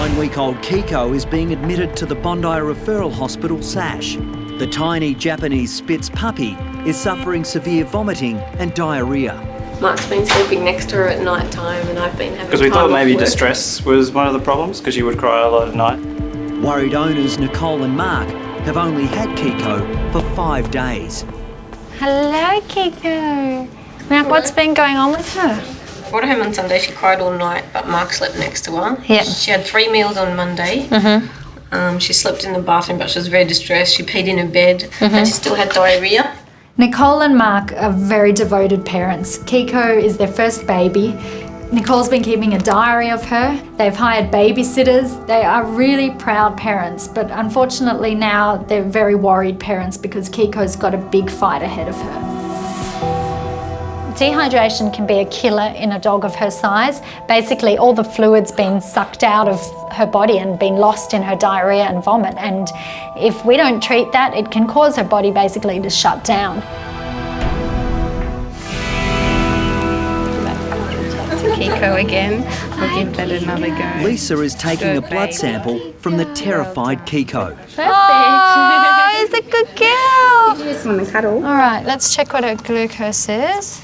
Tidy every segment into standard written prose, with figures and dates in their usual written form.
9-week-old Kiko is being admitted to the Bondi Referral Hospital, SASH. The tiny Japanese Spitz puppy is suffering severe vomiting and diarrhoea. Mark's been sleeping next to her at night time and I've been having Because we thought maybe work. distress was one of the problems, because she would cry a lot at night. Worried owners Nicole and Mark have only had Kiko for 5 days. Hello, Kiko. Mark, what's been going on with her? Brought her home on Sunday, she cried all night, but Mark slept next to her. Yeah. She had 3 meals on Monday. She slept in the bathroom, but she was very distressed. She peed in her bed and she still had diarrhoea. Nicole and Mark are very devoted parents. Kiko is their first baby. Nicole's been keeping a diary of her. They've hired babysitters. They are really proud parents, but unfortunately now they're very worried parents because Kiko's got a big fight ahead of her. Dehydration can be a killer in a dog of her size. Basically, all the fluid's been sucked out of her body and been lost in her diarrhoea and vomit. And if we don't treat that, it can cause her body basically to shut down. Kiko again. We'll give that another go. Lisa is taking a blood sample from the terrified Kiko. Oh, he's a good girl. You just want to cuddle. All right, let's check what her glucose is.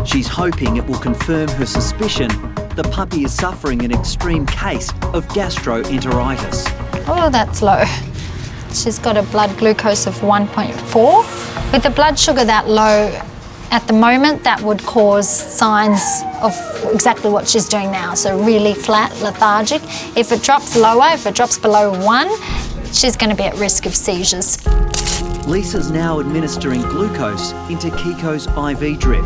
She's hoping it will confirm her suspicion the puppy is suffering an extreme case of gastroenteritis. Oh, that's low. She's got a blood glucose of 1.4. With the blood sugar that low at the moment, that would cause signs of exactly what she's doing now, so really flat, lethargic. If it drops lower, if it drops below 1, she's going to be at risk of seizures. Lisa's now administering glucose into Kiko's IV drip,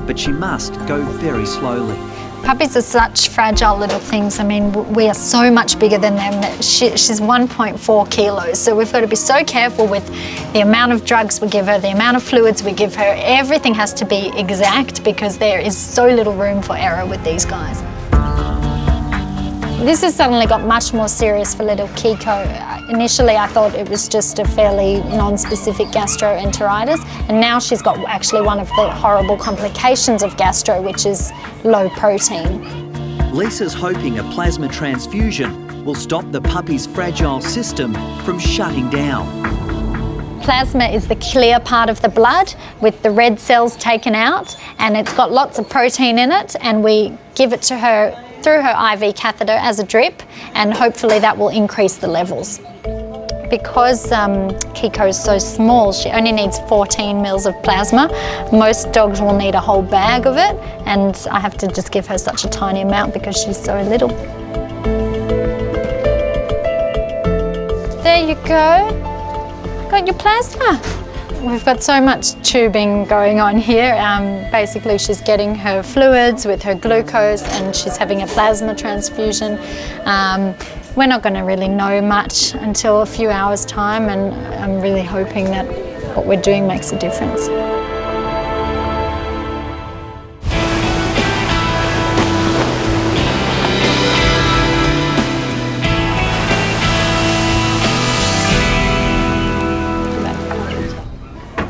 but she must go very slowly. Puppies are such fragile little things. I mean, we are so much bigger than them. She's 1.4 kilos, so we've got to be so careful with the amount of drugs we give her, the amount of fluids we give her. Everything has to be exact because there is so little room for error with these guys. This has suddenly got much more serious for little Kiko. Initially, I thought it was just a fairly non-specific gastroenteritis, and now she's got actually one of the horrible complications of gastro, which is low protein. Lisa's hoping a plasma transfusion will stop the puppy's fragile system from shutting down. Plasma is the clear part of the blood with the red cells taken out, and it's got lots of protein in it, and we give it to her through her IV catheter as a drip, and hopefully that will increase the levels. Because Kiko is so small, she only needs 14 mils of plasma. Most dogs will need a whole bag of it, and I have to just give her such a tiny amount because she's so little. There you go. Got your plasma. We've got so much tubing going on here. Basically, she's getting her fluids with her glucose and she's having a plasma transfusion. We're not going to really know much until a few hours' time, and I'm really hoping that what we're doing makes a difference.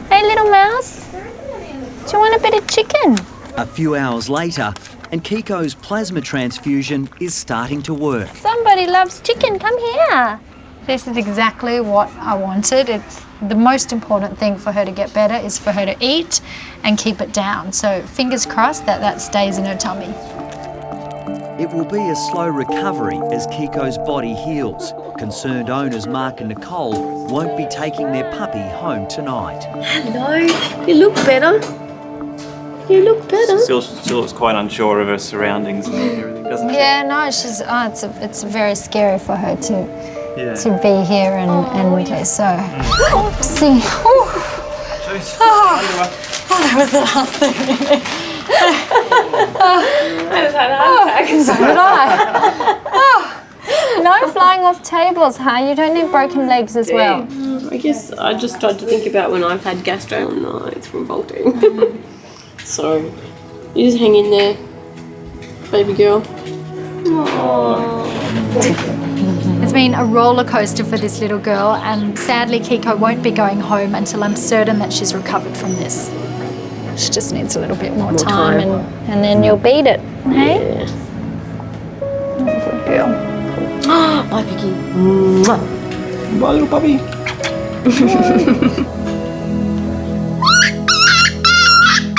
Hey, little mouse, do you want a bit of chicken? A few hours later, and Kiko's plasma transfusion is starting to work. Somebody loves chicken, come here. This is exactly what I wanted. It's the most important thing for her to get better is for her to eat and keep it down. So fingers crossed that that stays in her tummy. It will be a slow recovery as Kiko's body heals. Concerned owners Mark and Nicole won't be taking their puppy home tonight. Hello, you look better. You look better. Still looks quite unsure of her surroundings and everything, doesn't she? Yeah, no, she's. It's very scary for her to be here and so. Oopsie. That was the last thing. I just had a heart attack. So did I. No flying off tables, huh? You don't need broken legs as well. I guess I just tried to think about when I've had gastro. Oh no, it's revolting. So, you just hang in there, baby girl. It's been a roller coaster for this little girl, and sadly Kiko won't be going home until I'm certain that she's recovered from this. She just needs a little bit more time. And then you'll beat it, hey? Yeah. Good girl. Bye, Piggy. Mwah. Bye, little puppy.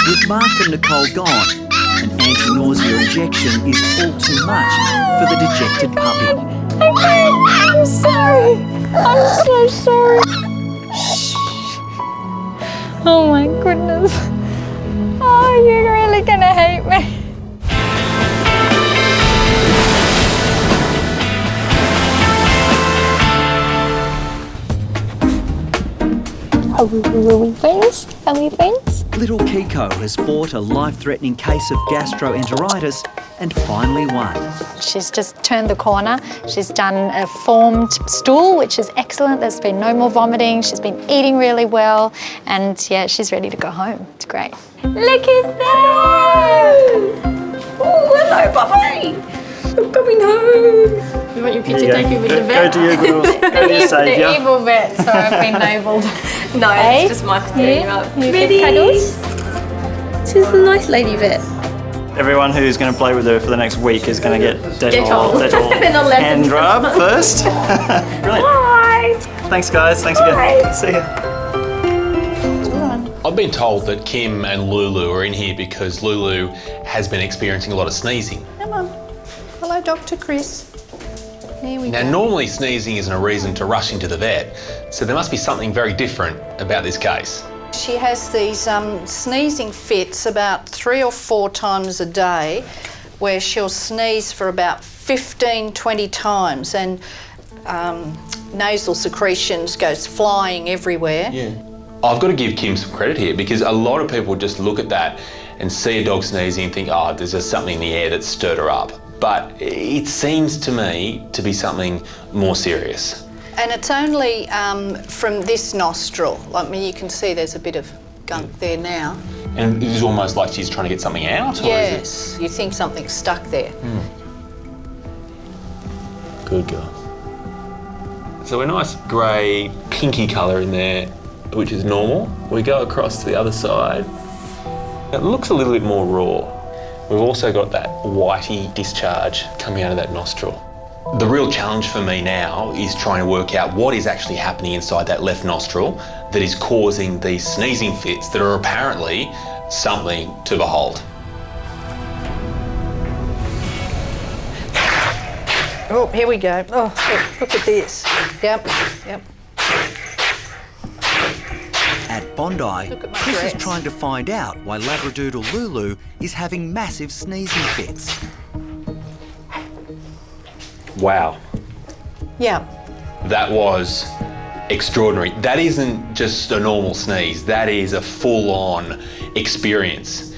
With Mark and Nicole gone, an anti-nausea injection is all too much for the dejected puppy. I'm sorry. I'm so sorry. Oh my goodness. Oh, you're really gonna hate me. Are we friends? Are we friends? Little Kiko has fought a life-threatening case of gastroenteritis and finally won. She's just turned the corner. She's done a formed stool, which is excellent. There's been no more vomiting. She's been eating really well. And yeah, she's ready to go home. It's great. Look at that! Oh, hello, puppy. I'm coming home. You want your picture taken with the vet? Go to your girls. Go to your saviour. The evil vet, so I've been labelled. No, Hey? it's just my stirring you up. You Ready? get cuddles? This is the nice lady vet. Everyone who's going to play with her for the next week is going to get Dettol. Dettol They're not allowed to- hand rub first. Brilliant. Hi. Thanks, guys. Thanks again. See ya. I've been told that Kim and Lulu are in here because Lulu has been experiencing a lot of sneezing. Come on. Hello, Dr. Chris. There we Now, go. normally sneezing isn't a reason to rush into the vet, so there must be something very different about this case. She has these sneezing fits about 3 or 4 times a day where she'll sneeze for about 15, 20 times and nasal secretions goes flying everywhere. Yeah. I've got to give Kim some credit here because a lot of people just look at that and see a dog sneezing and think, oh, there's just something in the air that stirred her up. But it seems to me to be something more serious. And it's only from this nostril. I mean, you can see there's a bit of gunk there now. And it is almost like she's trying to get something out? Or Yes, you think something's stuck there. Good girl. So a nice grey, pinky colour in there, which is normal. We go across to the other side. It looks a little bit more raw. We've also got that whitey discharge coming out of that nostril. The real challenge for me now is trying to work out what is actually happening inside that left nostril that is causing these sneezing fits that are apparently something to behold. Oh, here we go. Oh, look at this. Yep. At Bondi, Look at my Chris is dress. trying to find out why Labradoodle Lulu is having massive sneezing fits. Wow. Yeah. That was extraordinary. That isn't just a normal sneeze, that is a full-on experience.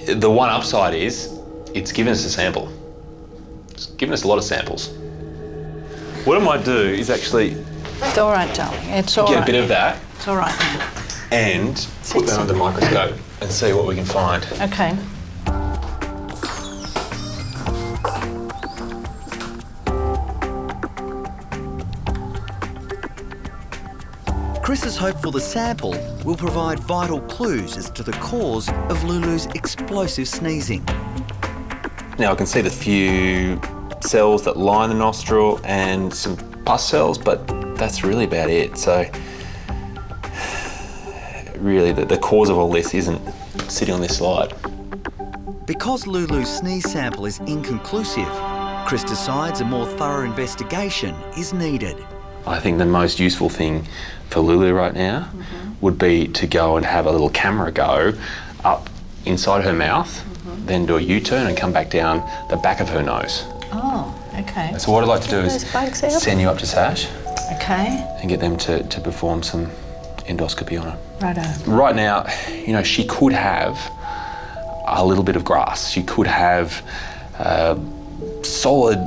The one upside is it's given us a sample. It's given us a lot of samples. What I might do is actually It's all right, darling. It's all get right. a bit of that It's all right now. and put that under the microscope and see what we can find. Okay. Chris is hopeful the sample will provide vital clues as to the cause of Lulu's explosive sneezing. Now I can see the few cells that line the nostril and some pus cells, but that's really about it. So really the cause of all this isn't sitting on this slide. Because Lulu's sneeze sample is inconclusive, Chris decides a more thorough investigation is needed. I think the most useful thing for Lulu right now would be to go and have a little camera go up inside her mouth, then do a U-turn and come back down the back of her nose. Oh, okay. So what I'd like to do is Those bugs out? send you up to Sash Okay. and get them to perform some endoscopy on her. Righto. Right now, you know, she could have a little bit of grass. She could have a solid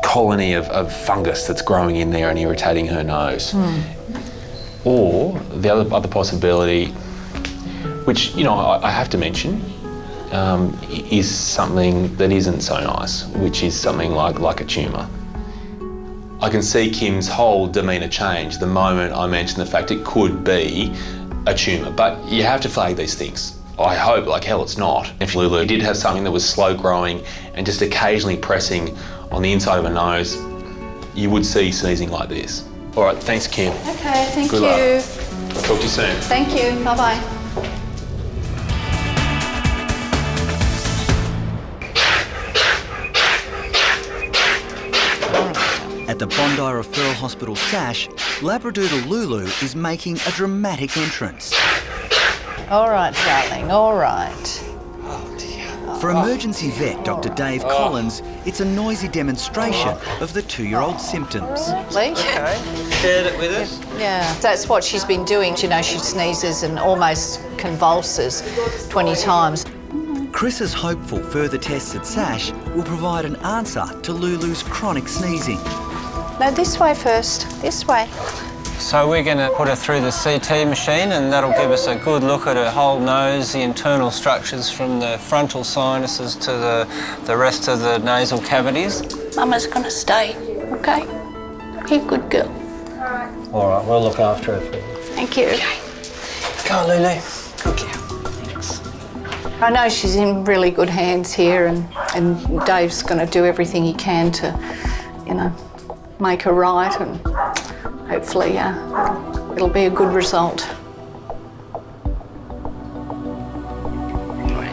colony of fungus that's growing in there and irritating her nose. Or the other possibility, which, you know, I have to mention, is something that isn't so nice, which is something like a tumour. I can see Kim's whole demeanour change the moment I mention the fact it could be a tumour, but you have to flag these things. I hope like hell it's not. If Lulu did have something that was slow growing and just occasionally pressing on the inside of her nose, you would see sneezing like this. All right, thanks, Kim. Okay, thank Good you. luck. I'll talk to you soon. Thank you. Bye-bye. At the Bondi Referral Hospital SASH, Labradoodle Lulu is making a dramatic entrance. All right, darling, all right. For emergency vet Dr. Dave Collins, it's a noisy demonstration of the 2-year-old's symptoms. Lee? Shared it with us. Yeah, that's what she's been doing. You know, she sneezes and almost convulses 20 times. Chris is hopeful further tests at SASH will provide an answer to Lulu's chronic sneezing. No, this way first, this way. So we're going to put her through the CT machine, and that'll give us a good look at her whole nose, the internal structures from the frontal sinuses to the rest of the nasal cavities. Mama's going to stay, okay? Be a good girl. All right, we'll look after her for you. Thank you. Come on, Lulu. Good girl. I know she's in really good hands here, and Dave's going to do everything he can to, you know, make her right, and hopefully it'll be a good result.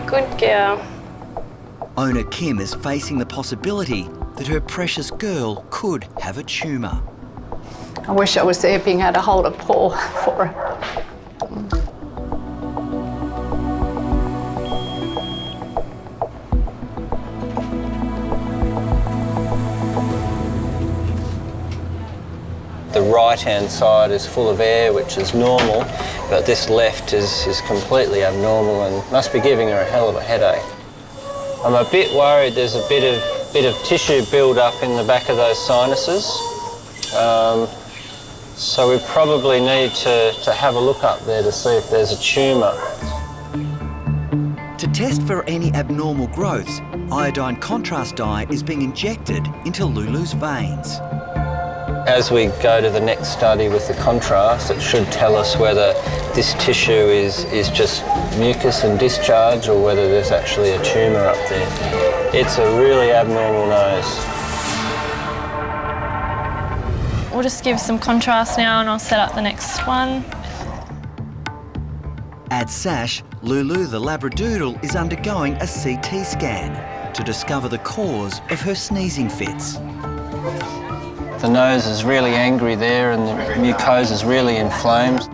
Good girl. Owner Kim is facing the possibility that her precious girl could have a tumour. I wish I was there being able to hold a paw for her. The right-hand side is full of air, which is normal, but this left is completely abnormal and must be giving her a hell of a headache. I'm a bit worried there's a bit of tissue build-up in the back of those sinuses, so we probably need to have a look up there to see if there's a tumour. To test for any abnormal growths, iodine contrast dye is being injected into Lulu's veins. As we go to the next study with the contrast, it should tell us whether this tissue is just mucus and discharge or whether there's actually a tumour up there. It's a really abnormal nose. We'll just give some contrast now and I'll set up the next one. At SASH, Lulu the Labradoodle is undergoing a CT scan to discover the cause of her sneezing fits. The nose is really angry there and the mucosa is really inflamed.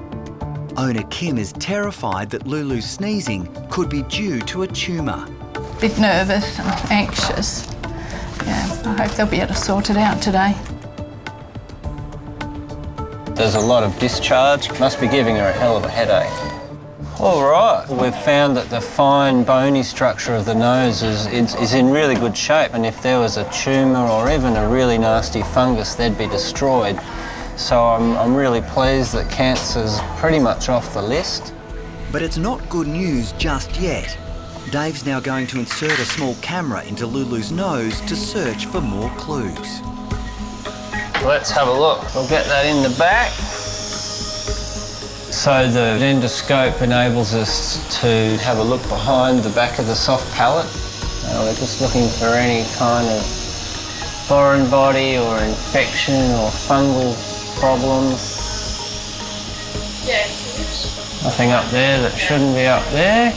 Owner Kim is terrified that Lulu's sneezing could be due to a tumour. Bit nervous and anxious. Yeah, I hope they'll be able to sort it out today. There's a lot of discharge. Must be giving her a hell of a headache. All right, we've found that the fine bony structure of the nose is in really good shape, and if there was a tumour or even a really nasty fungus, they'd be destroyed. So I'm really pleased that cancer's pretty much off the list. But it's not good news just yet. Dave's now going to insert a small camera into Lulu's nose to search for more clues. Let's have a look. We'll get that in the back. So the endoscope enables us to have a look behind the back of the soft palate. We're just looking for any kind of foreign body or infection or fungal problems. Nothing up there that shouldn't be up there.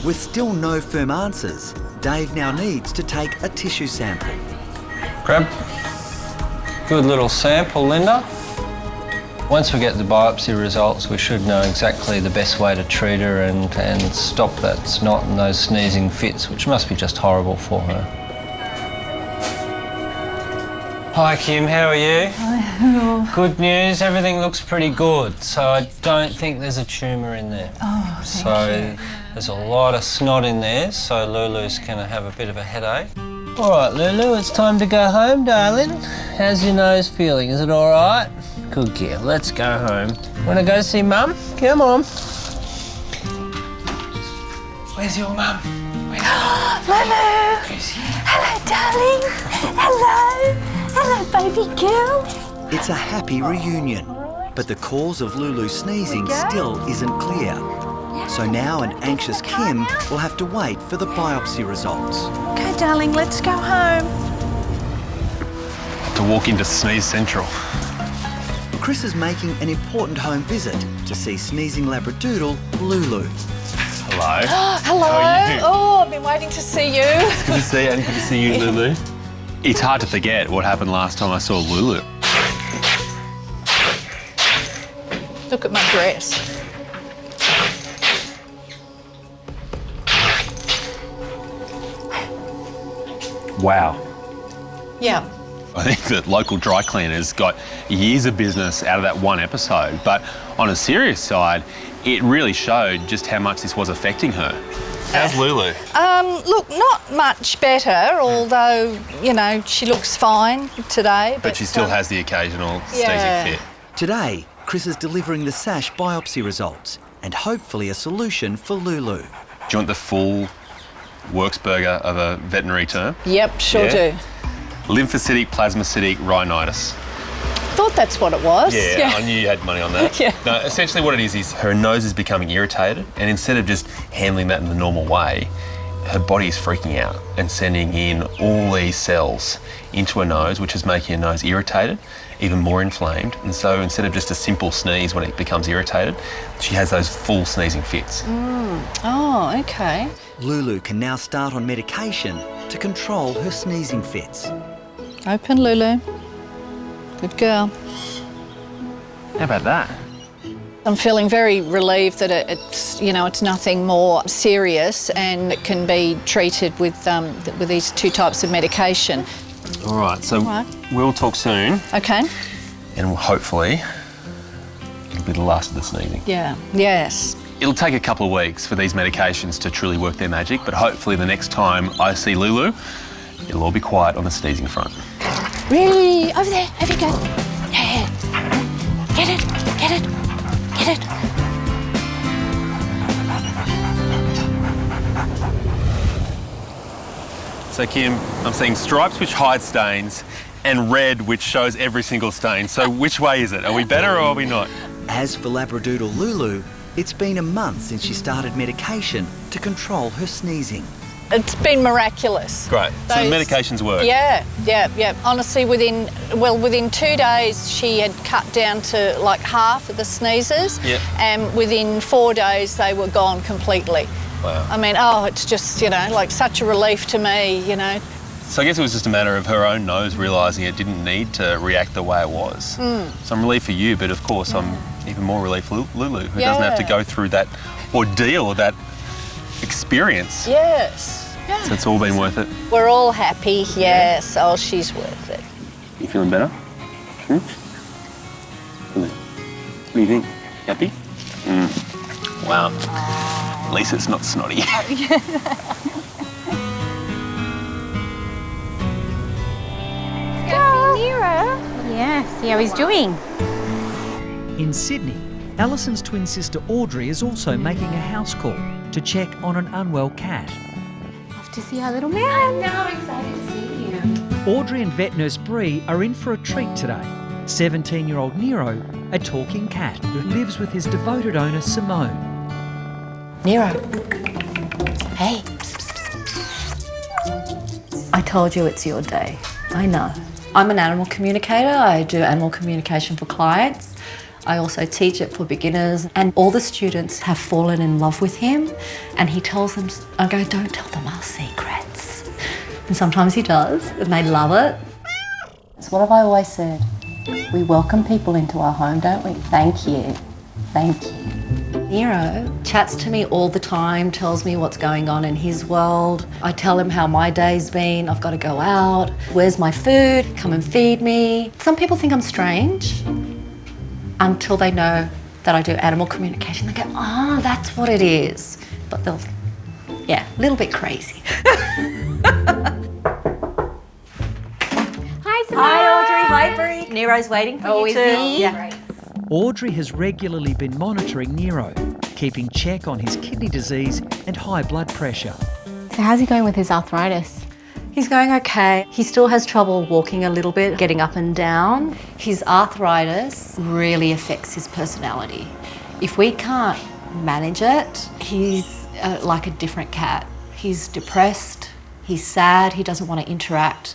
With still no firm answers, Dave now needs to take a tissue sample. Grab. Good little sample, Linda. Once we get the biopsy results, we should know exactly the best way to treat her and stop that snot and those sneezing fits, which must be just horrible for her. Hi, Kim, how are you? Hi. Good news, everything looks pretty good, so I don't think there's a tumour in there. Oh, thank you. There's a lot of snot in there, so Lulu's going to have a bit of a headache. All right, Lulu, it's time to go home, darling. How's your nose feeling? Is it all right? Good girl, let's go home. Want to go see Mum? Come on. Where's your mum? Lulu! Hello, darling. Hello. Hello, baby girl. It's a happy reunion, but the cause of Lulu's sneezing still isn't clear. So now an anxious Kim will have to wait for the biopsy results. Okay, darling, let's go home. to walk into Sneeze Central. Chris is making an important home visit to see sneezing Labradoodle Lulu. Hello. Hello. How are you? Oh, I've been waiting to see you. Good to see you, and good to see you, Lulu. It's hard to forget what happened last time I saw Lulu. Look at my dress. Wow. Yeah. I think that local dry cleaners got years of business out of that one episode, but on a serious side, it really showed just how much this was affecting her. How's Lulu? Look, not much better, although, you know, she looks fine today. But she still has the occasional sneezing fit. Today, Chris is delivering the SASH biopsy results and hopefully a solution for Lulu. Do you want the full works burger of a veterinary term? Yep, sure do. Lymphocytic plasmacytic rhinitis. Thought that's what it was. Yeah, I knew you had money on that. Yeah. No, essentially what it is her nose is becoming irritated, and instead of just handling that in the normal way, her body is freaking out and sending in all these cells into her nose, which is making her nose irritated, even more inflamed. And so instead of just a simple sneeze when it becomes irritated, she has those full sneezing fits. Oh, okay. Lulu can now start on medication to control her sneezing fits. Open, Lulu. Good girl. How about that? I'm feeling very relieved that it's, you know, it's nothing more serious and it can be treated with these two types of medication. All right, so we'll talk soon, Okay. and hopefully it'll be the last of the sneezing. Yeah. Yes. It'll take a couple of weeks for these medications to truly work their magic, but hopefully the next time I see Lulu, it'll all be quiet on the sneezing front. Really? Over there. Over you go. Yeah. Get it. Get it. Get it. So Kim, I'm seeing stripes which hide stains and red which shows every single stain. So which way is it? Are we better or are we not? As for Labradoodle Lulu, it's been a month since she started medication to control her sneezing. It's been miraculous. Great. So the medications work? Yeah. Honestly, within 2 days, she had cut down to like half of the sneezes. Yeah. And within 4 days, they were gone completely. Wow. I mean, it's just, you know, like such a relief to me, you know. So I guess it was just a matter of her own nose realising it didn't need to react the way it was. So I'm relieved for you, but of course I'm even more relieved for Lulu, who doesn't have to go through that ordeal or that experience. Yes. So it's all been worth it. We're all happy, yes. Oh, she's worth it. You feeling better? What do you think? Happy? Wow. At least it's not snotty. Yeah, see how he's doing. In Sydney, Alison's twin sister Audrey is also making a house call to check on an unwell cat. Off to see our little man. I'm now excited to see you. Audrey and vet nurse Bree are in for a treat today. 17-year-old Nero, a talking cat who lives with his devoted owner Simone. Nero. Hey. I told you it's your day. I know. I'm an animal communicator. I do animal communication for clients. I also teach it for beginners, and all the students have fallen in love with him, and he tells them, I go, don't tell them our secrets. And sometimes he does, and they love it. It's what have I always said? We welcome people into our home, don't we? Thank you. Thank you. Nero chats to me all the time, tells me what's going on in his world. I tell him how my day's been. I've got to go out. Where's my food? Come and feed me. Some people think I'm strange until they know that I do animal communication. They go, oh, that's what it is. But they'll, a little bit crazy. Hi, Simone. Hi, Audrey. Hi, Bree. Nero's waiting for you too. Is he? Yeah. Audrey has regularly been monitoring Nero, keeping check on his kidney disease and high blood pressure. So how's he going with his arthritis? He's going okay. He still has trouble walking a little bit, getting up and down. His arthritis really affects his personality. If we can't manage it, he's like a different cat. He's depressed, he's sad, he doesn't want to interact.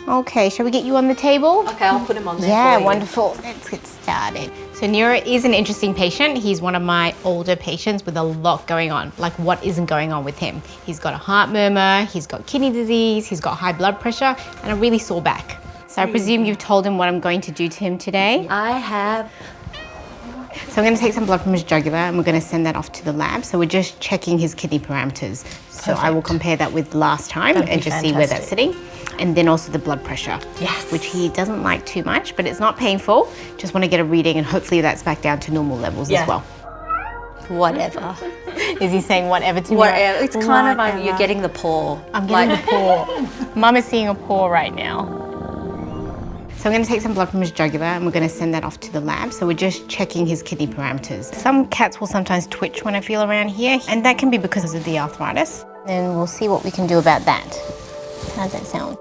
Okay, shall we get you on the table? Okay, I'll put him on there. Yeah, for you. wonderful. Let's get started. So Nero is an interesting patient. He's one of my older patients with a lot going on. Like, what isn't going on with him? He's got a heart murmur, he's got kidney disease, he's got high blood pressure, and a really sore back. So I presume you've told him what I'm going to do to him today? I have. So I'm going to take some blood from his jugular and we're going to send that off to the lab. So we're just checking his kidney parameters. So I will compare that with last time and just see where that's sitting. And then also the blood pressure, which he doesn't like too much, but it's not painful. Just want to get a reading and hopefully that's back down to normal levels as well. Whatever. Is he saying whatever to me? Whatever. It's kind of like you're getting the paw. I'm getting the paw. Mum is seeing a paw right now. So I'm going to take some blood from his jugular and we're going to send that off to the lab. So we're just checking his kidney parameters. Some cats will sometimes twitch when I feel around here, and that can be because of the arthritis. And we'll see what we can do about that. How's that sound?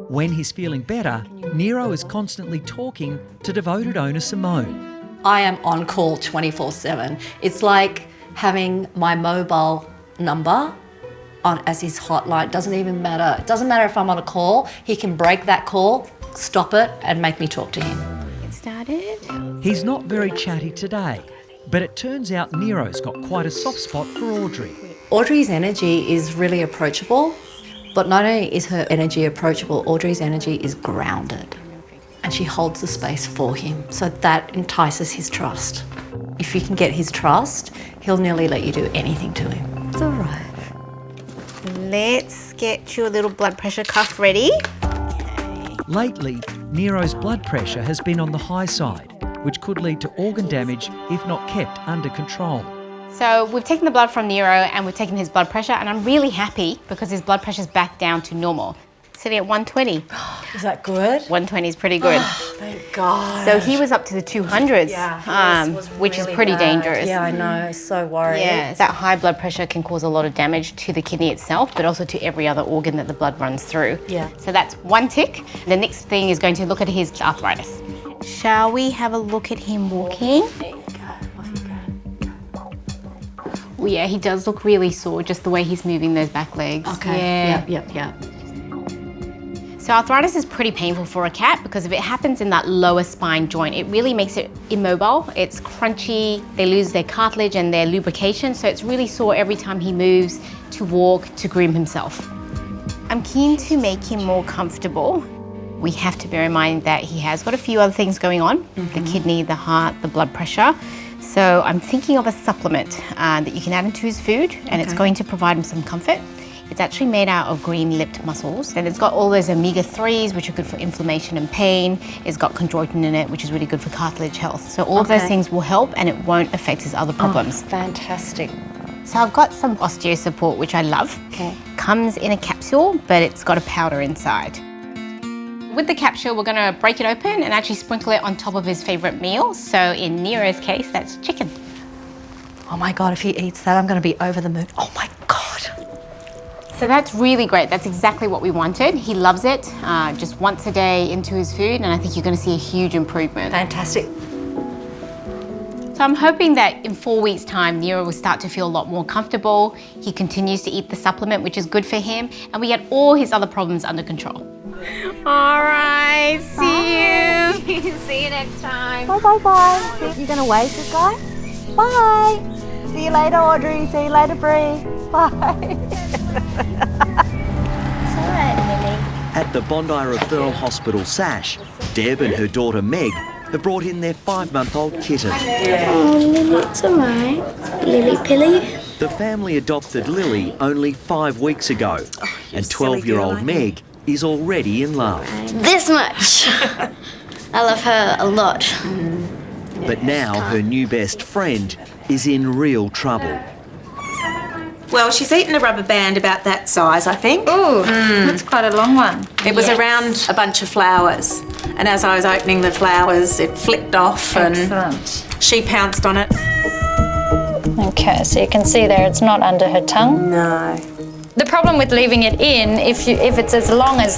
When he's feeling better, Nero is constantly talking to devoted owner Simone. I am on call 24/7. It's like having my mobile number on as his hotline. Doesn't even matter. It doesn't matter if I'm on a call. He can break that call, stop it, and make me talk to him. Get started. He's not very chatty today, but it turns out Nero's got quite a soft spot for Audrey. Audrey's energy is really approachable, but not only is her energy approachable, Audrey's energy is grounded. And she holds the space for him, so that entices his trust. If you can get his trust, he'll nearly let you do anything to him. It's all right. Let's get your little blood pressure cuff ready. Lately, Nero's blood pressure has been on the high side, which could lead to organ damage if not kept under control. So we've taken the blood from Nero and we've taken his blood pressure, and I'm really happy because his blood pressure's back down to normal. Sitting at 120. Is that good? 120 is pretty good. Thank God. So he was up to the 200s, which is pretty dangerous. Yeah, I know. So worried. Yeah, that high blood pressure can cause a lot of damage to the kidney itself, but also to every other organ that the blood runs through. Yeah. So that's one tick. The next thing is going to look at his arthritis. Shall we have a look at him walking? There you go. Well, yeah, he does look really sore, just the way he's moving those back legs. Okay. Yeah. Yep. So arthritis is pretty painful for a cat because if it happens in that lower spine joint, it really makes it immobile. It's crunchy, they lose their cartilage and their lubrication, so it's really sore every time he moves to walk, to groom himself. I'm keen to make him more comfortable. We have to bear in mind that he has got a few other things going on, the kidney, the heart, the blood pressure. So I'm thinking of a supplement that you can add into his food, and it's going to provide him some comfort. It's actually made out of green-lipped mussels, and it's got all those omega-3s, which are good for inflammation and pain. It's got chondroitin in it, which is really good for cartilage health. So all of those things will help, and it won't affect his other problems. Fantastic. So I've got some osteo support, which I love. Comes in a capsule, but it's got a powder inside. With the capsule, we're gonna break it open and actually sprinkle it on top of his favorite meal. So in Nero's case, that's chicken. Oh my God, if he eats that, I'm gonna be over the moon. Oh my God. So that's really great. That's exactly what we wanted. He loves it, just once a day into his food, and I think you're gonna see a huge improvement. Fantastic. So I'm hoping that in 4 weeks' time, Nero will start to feel a lot more comfortable. He continues to eat the supplement, which is good for him, and we get all his other problems under control. All right, see you. See you next time. Bye. You gonna wave, good guy? Bye. See you later, Audrey. See you later, Bree. Bye. At the Bondi Referral Hospital SASH, Deb and her daughter Meg have brought in their 5-month-old kitten. Oh, Lily, it's all right. Lily Pilly. The family adopted Lily only 5 weeks ago, and 12-year-old Meg is already in love. This much. I love her a lot. But now her new best friend is in real trouble. Well, she's eaten a rubber band about that size, I think. Ooh, that's quite a long one. It was around a bunch of flowers, and as I was opening the flowers, it flicked off and she pounced on it. Okay, so you can see there it's not under her tongue. No. The problem with leaving it in, if it's as long as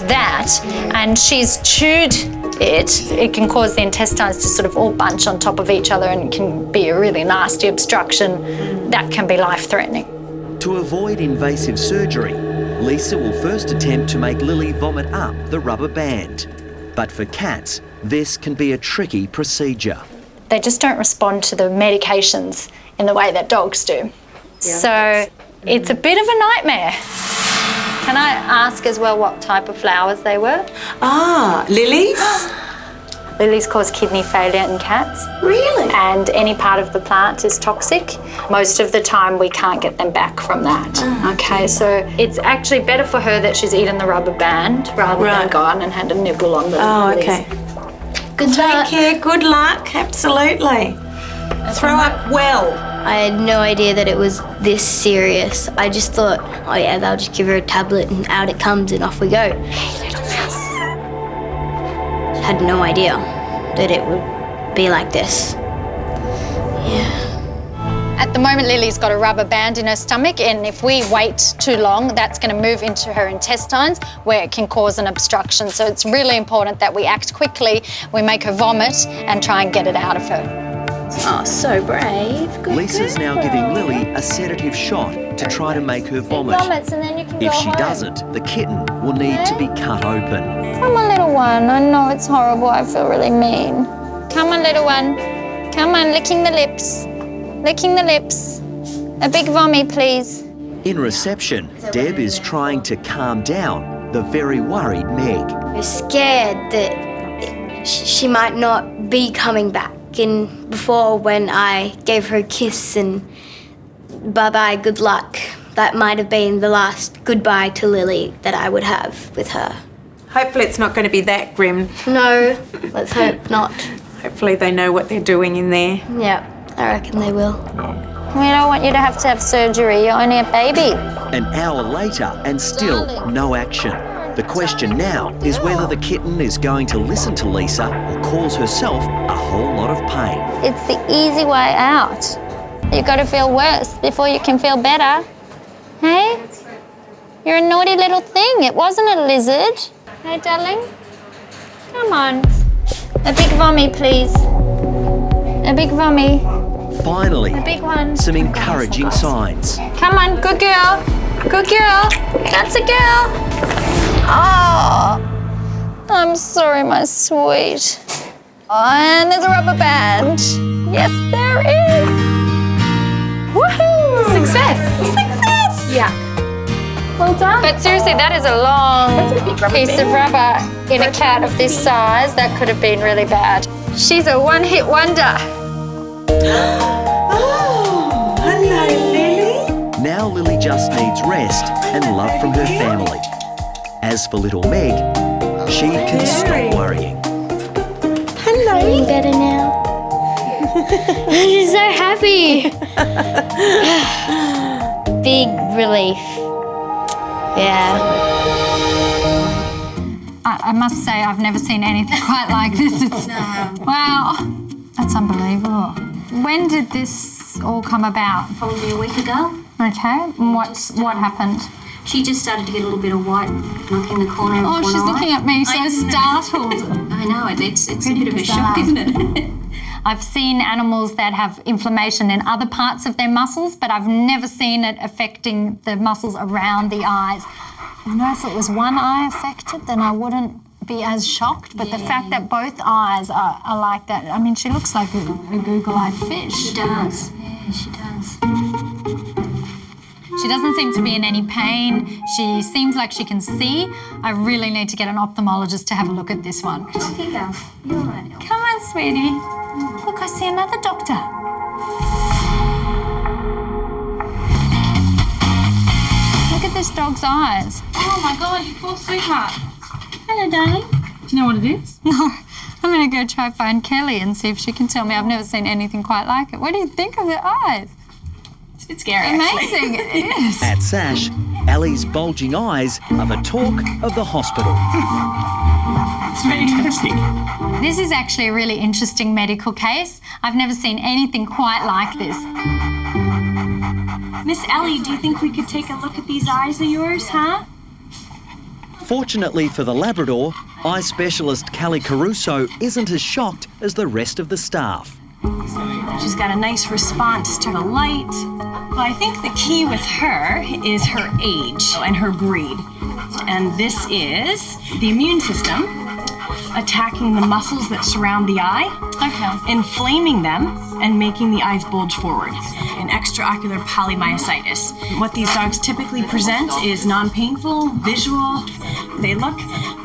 that, and she's chewed it can cause the intestines to sort of all bunch on top of each other, and it can be a really nasty obstruction that can be life-threatening. To avoid invasive surgery, Lisa will first attempt to make Lily vomit up the rubber band. But for cats, this can be a tricky procedure. They just don't respond to the medications in the way that dogs do. So it's a bit of a nightmare. Can I ask as well what type of flowers they were? Ah, lilies? Lilies cause kidney failure in cats. Really? And any part of the plant is toxic. Most of the time we can't get them back from that. Okay, so it's actually better for her that she's eaten the rubber band rather than gone and had a nibble on the lilies. Okay. Good luck. Take care, good luck, absolutely. Throw up well. I had no idea that it was this serious. I just thought, oh yeah, they'll just give her a tablet and out it comes and off we go. Hey, little mouse. Had no idea that it would be like this. Yeah. At the moment, Lily's got a rubber band in her stomach, and if we wait too long, that's going to move into her intestines where it can cause an obstruction. So it's really important that we act quickly, we make her vomit and try and get it out of her. Oh, so brave. Good Lisa's girl. now giving Lily a sedative shot to try to make her vomit. Vomits and then you can If go she home. doesn't, the kitten will need to be cut open. Come on, little one. I know it's horrible. I feel really mean. Come on, little one. Come on, licking the lips. Licking the lips. A big vommy, please. In reception, Deb is trying to calm down the very worried Meg. I was scared that she might not be coming back. And before, when I gave her a kiss and bye-bye, good luck, that might have been the last goodbye to Lily that I would have with her. Hopefully it's not going to be that grim. No, let's hope not. Hopefully they know what they're doing in there. Yeah, I reckon they will. We don't want you to have surgery. You're only a baby. An hour later and still no action. The question now is whether the kitten is going to listen to Lisa or cause herself a whole lot of pain. It's the easy way out. You've got to feel worse before you can feel better. Hey? You're a naughty little thing. It wasn't a lizard. Hey, darling? Come on. A big vommy, please. A big vommy. Finally, A big one. some encouraging signs. Come on, good girl. Good girl. That's a girl. Oh, I'm sorry, my sweet. Oh, and there's a rubber band. Yes, there is. Woohoo! Success. Success! Yeah. Well done. But seriously, that is a long That's a big rubber piece of band. rubber in a cat of this size. That could have been really bad. She's a one-hit wonder. Oh, hello, Lily. Now Lily just needs rest and love from her family. As for little Meg, she can stop worrying. Hello. Feeling better now? She's so happy. Big relief. Yeah. I must say I've never seen anything quite like this. It's, wow, that's unbelievable. When did this all come about? Probably a week ago. Okay, and what happened? She just started to get a little bit of white knocking the corner of Oh, one she's eye. looking at me so startled. I know, it's a Pretty bit of a bizarre. shock, isn't it? I've seen animals that have inflammation in other parts of their muscles, but I've never seen it affecting the muscles around the eyes. I know if it was one eye affected, then I wouldn't be as shocked, but the fact that both eyes are like that, I mean, she looks like a Google-eyed fish. She does. Yeah, she does. She doesn't seem to be in any pain. She seems like she can see. I really need to get an ophthalmologist to have a look at this one. Off you go. You're all right. Come on, sweetie. Look, I see another doctor. Look at this dog's eyes. Oh my God, you poor sweetheart. Hello, darling. Do you know what it is? No, I'm going to go try find Kelly and see if she can tell me. I've never seen anything quite like it. What do you think of the eyes? It's a bit scary, Amazing, it is. At Sash, Ali's bulging eyes are the talk of the hospital. It's fantastic. This is actually a really interesting medical case. I've never seen anything quite like this. Miss Ellie, do you think we could take a look at these eyes of yours, huh? Fortunately for the Labrador, eye specialist Callie Caruso isn't as shocked as the rest of the staff. She's got a nice response to the light. Well, I think the key with her is her age and her breed. And this is the immune system attacking the muscles that surround the eye, inflaming them and making the eyes bulge forward. An extraocular polymyositis. What these dogs typically present is non-painful, visual. They look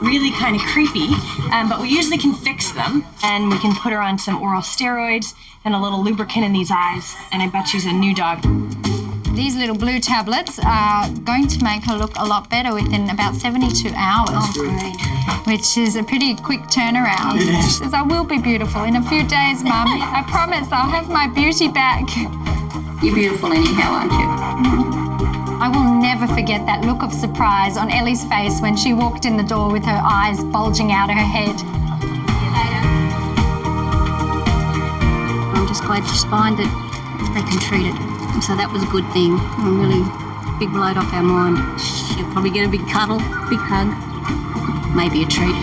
really kind of creepy, but we usually can fix them, and we can put her on some oral steroids and a little lubricant in these eyes, and I bet she's a new dog. These little blue tablets are going to make her look a lot better within about 72 hours, which is a pretty quick turnaround. She says, I will be beautiful in a few days, Mummy. I promise I'll have my beauty back. You're beautiful anyhow, aren't you? I will never forget that look of surprise on Ellie's face when she walked in the door with her eyes bulging out of her head. I'm just glad to find that they can treat it. So that was a good thing. A really big load off our mind. She'll probably get a big cuddle, big hug, maybe a treat.